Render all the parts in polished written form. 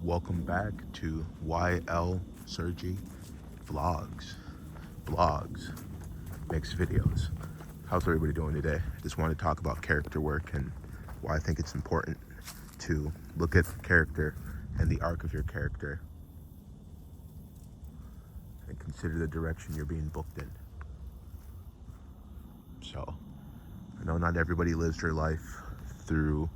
Welcome back to YL Sergi Vlogs, blogs, makes videos. How's everybody doing today? I just want to talk about character work and why I think it's important to look at character and the arc of your character and consider the direction you're being booked in. So, I know not everybody lives their life through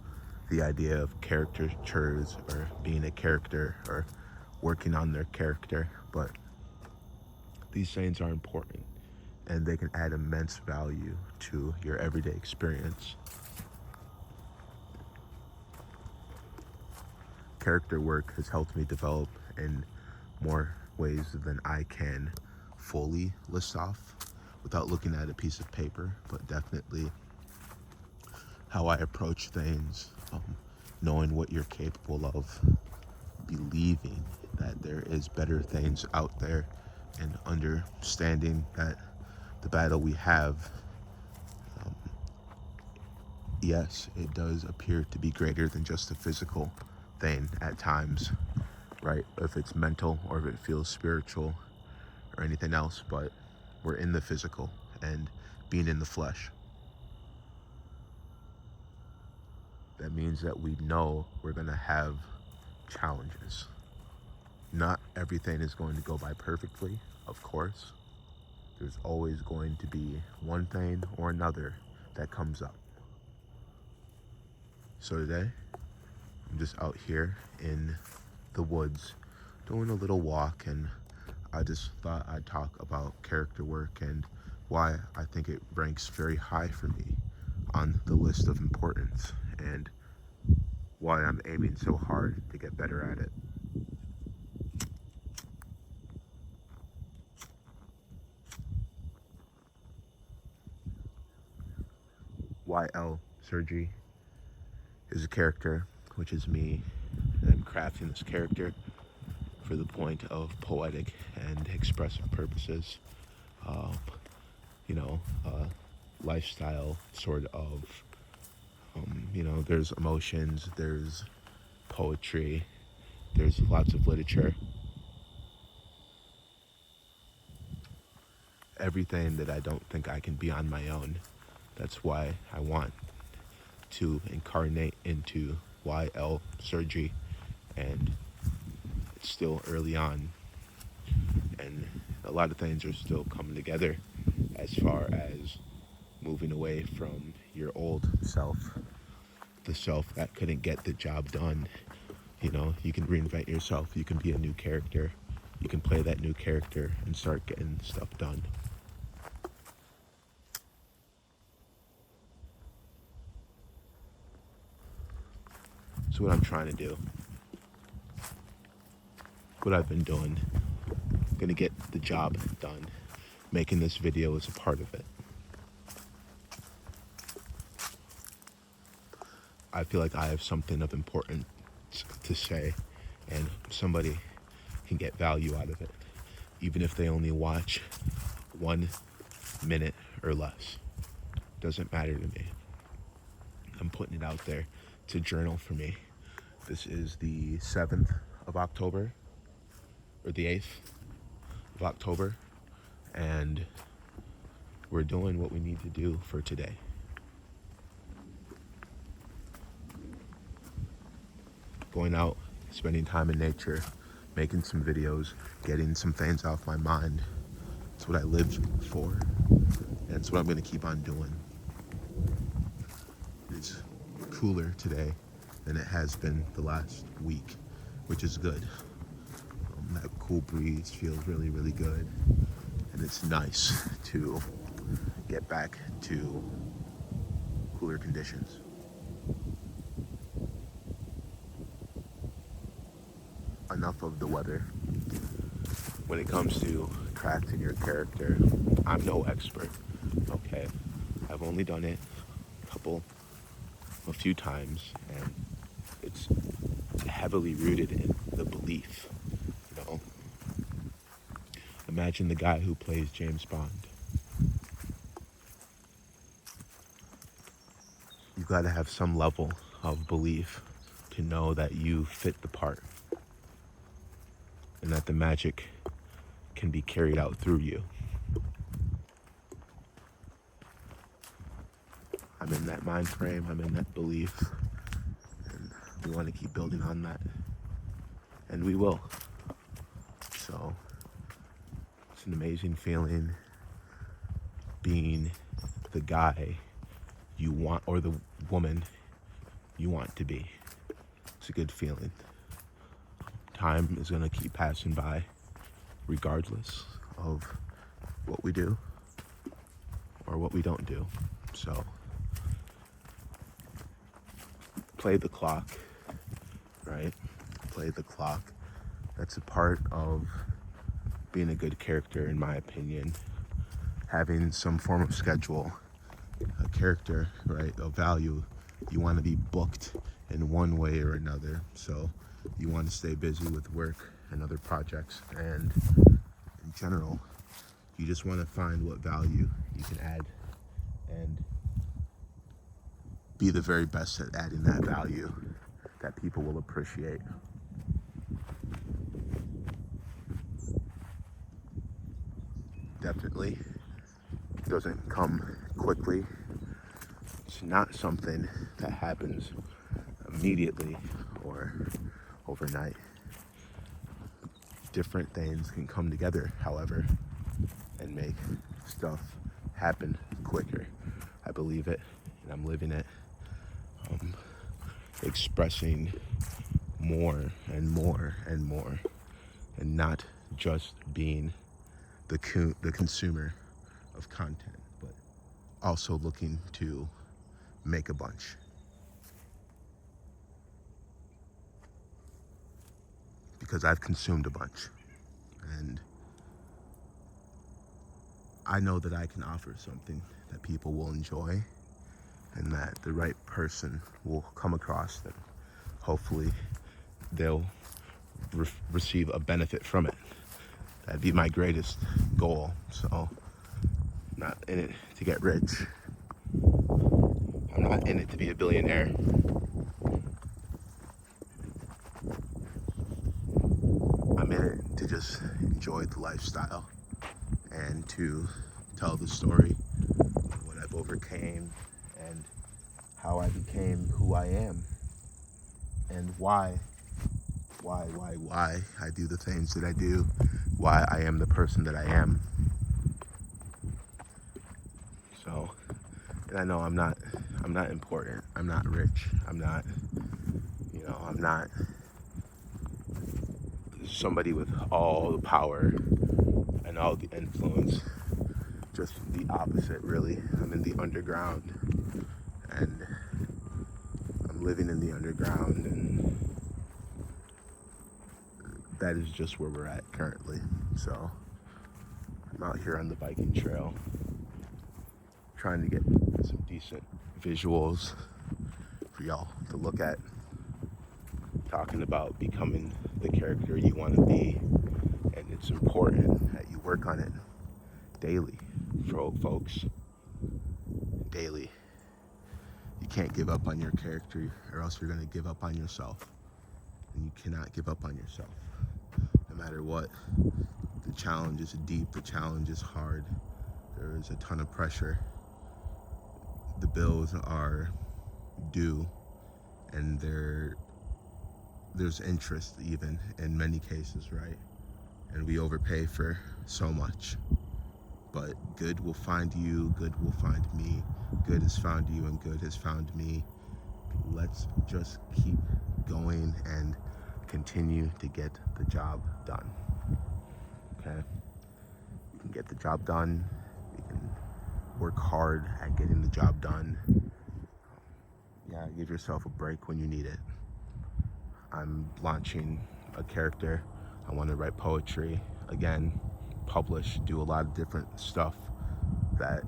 the idea of caricatures or being a character or working on their character, but these things are important and they can add immense value to your everyday experience. Character work has helped me develop in more ways than I can fully list off without looking at a piece of paper, but definitely how I approach things, knowing what you're capable of, believing that there is better things out there, and understanding that the battle we have, yes, it does appear to be greater than just a physical thing at times, right? If it's mental or if it feels spiritual or anything else, but we're in the physical and being in the flesh. That means that we know we're going to have challenges. Not everything is going to go by perfectly, of course. There's always going to be one thing or another that comes up. So today, I'm just out here in the woods doing a little walk, and I just thought I'd talk about character work and why I think it ranks very high for me on the list of importance and why I'm aiming so hard to get better at it. YL Sergi is a character, which is me, and I'm crafting this character for the point of poetic and expressive purposes. Um, you know, lifestyle sort of, there's emotions, there's poetry, there's lots of literature. Everything that I don't think I can be on my own. That's why I want to incarnate into YL Sergi, and it's still early on, and a lot of things are still coming together as far as moving away from your old self, the self that couldn't get the job done. You can reinvent yourself, you can be a new character, you can play that new character and start getting stuff done. So what I'm trying to do, what I've been doing, gonna get the job done. Making this video is a part of it. I feel like I have something of importance to say, and somebody can get value out of it, even if they only watch 1 minute or less. Doesn't matter to me. I'm putting it out there. It's a journal for me. This is the 7th of October, or the 8th of October, and we're doing what we need to do for today. Going out, spending time in nature, making some videos, getting some things off my mind. It's what I lived for, and it's what I'm going to keep on doing. It's cooler today than it has been the last week, which is good. That cool breeze feels really, really good, and it's nice to get back to cooler conditions. Enough of the weather. When it comes to crafting your character, I'm no expert, okay? I've only done it a few times, and it's heavily rooted in the belief, you know? Imagine the guy who plays James Bond. You've got to have some level of belief to know that you fit the part. and that the magic can be carried out through you. I'm in that mind frame, I'm in that belief, and we want to keep building on that, and we will. So it's an amazing feeling being the guy you want, or the woman you want to be. It's a good feeling. Time is going to keep passing by regardless of what we do or what we don't do. So play the clock, right? Play the clock. That's a part of being a good character, in my opinion. Having some form of schedule, a character, right? A value. You want to be booked in one way or another. So you want to stay busy with work and other projects. And in general, you just want to find what value you can add and be the very best at adding that value that people will appreciate. Definitely doesn't come quickly. It's not something that happens immediately or overnight. Different things can come together, however, and make stuff happen quicker. I believe it, and I'm living it. Expressing more and more and more, and not just being the consumer of content, but also looking to make a bunch. Because I've consumed a bunch, and I know that I can offer something that people will enjoy, and that the right person will come across them. Hopefully they'll receive a benefit from it. That'd be my greatest goal. So I'm not in it to get rich. I'm not in it to be a billionaire. I'm in it to just enjoy the lifestyle and to tell the story of what I've overcame and how I became who I am, and why I do the things that I do, why I am the person that I am. So, and I know I'm not important. I'm not rich. I'm not somebody with all the power and all the influence. Just the opposite, really. I'm in the underground, and I'm living in the underground, and that is just where we're at currently. So I'm out here on the biking trail trying to get some decent visuals for y'all to look at, talking about becoming the character you want to be. And it's important that you work on it daily, folks. Daily. You can't give up on your character, or else you're going to give up on yourself. And you cannot give up on yourself. No matter what, the challenge is deep, the challenge is hard. There is a ton of pressure. The bills are due, and there's interest even in many cases, right? And we overpay for so much. But good will find you, good will find me, good has found you, and good has found me. Let's just keep going and continue to get the job done. Okay? You can get the job done. You can work hard at getting the job done. Yeah, give yourself a break when you need it. I'm launching a character. I want to write poetry again, publish, do a lot of different stuff that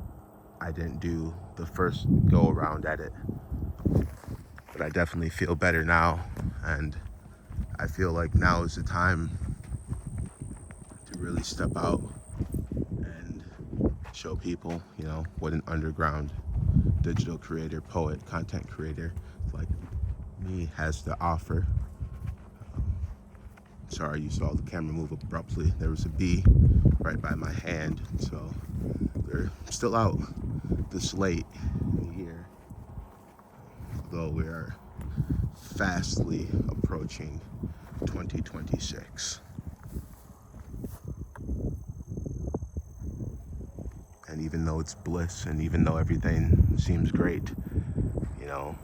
I didn't do the first go around at it. But I definitely feel better now, and I feel like now is the time to really step out and show people, what an underground digital creator, poet, content creator like me has to offer. Sorry, you saw the camera move abruptly. There was a bee right by my hand, so they're still out this late in the year, although we are fastly approaching 2026. And even though it's bliss and even though everything seems great, you know,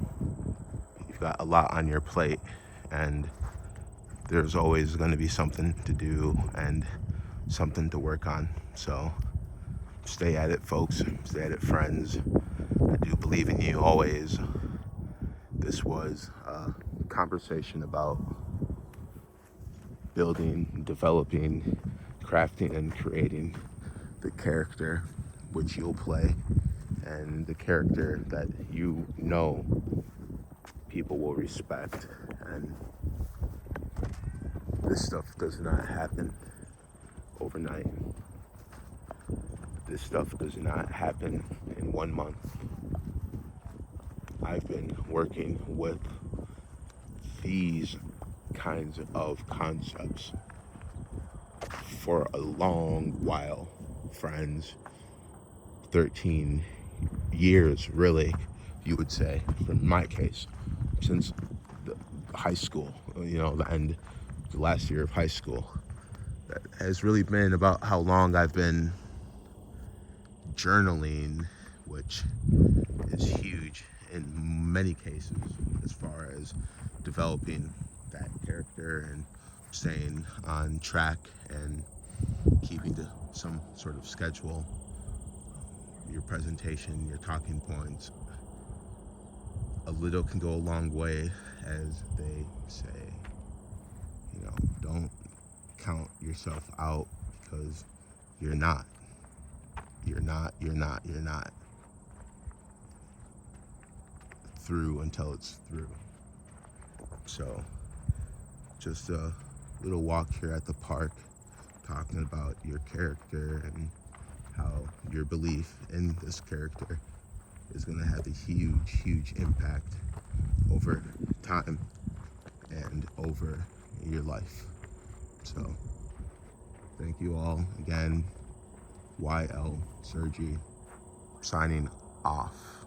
you've got a lot on your plate, and there's always going to be something to do and something to work on. So stay at it, folks. Stay at it, friends. I do believe in you always. This was a conversation about building, developing, crafting, and creating the character which you'll play, and the character that you know people will respect. And this stuff does not happen overnight. This stuff does not happen in 1 month. I've been working with these kinds of concepts for a long while, friends. 13 years, really, you would say, from my case, since the high school, the end, the last year of high school. That has really been about how long I've been journaling, which is huge in many cases as far as developing that character and staying on track and keeping to some sort of schedule, your presentation, your talking points. A little can go a long way, as they say. Don't count yourself out, because you're not. You're not through until it's through. So, just a little walk here at the park, talking about your character and how your belief in this character is going to have a huge impact over time and over your life. So, thank you all again. YL Sergi signing off.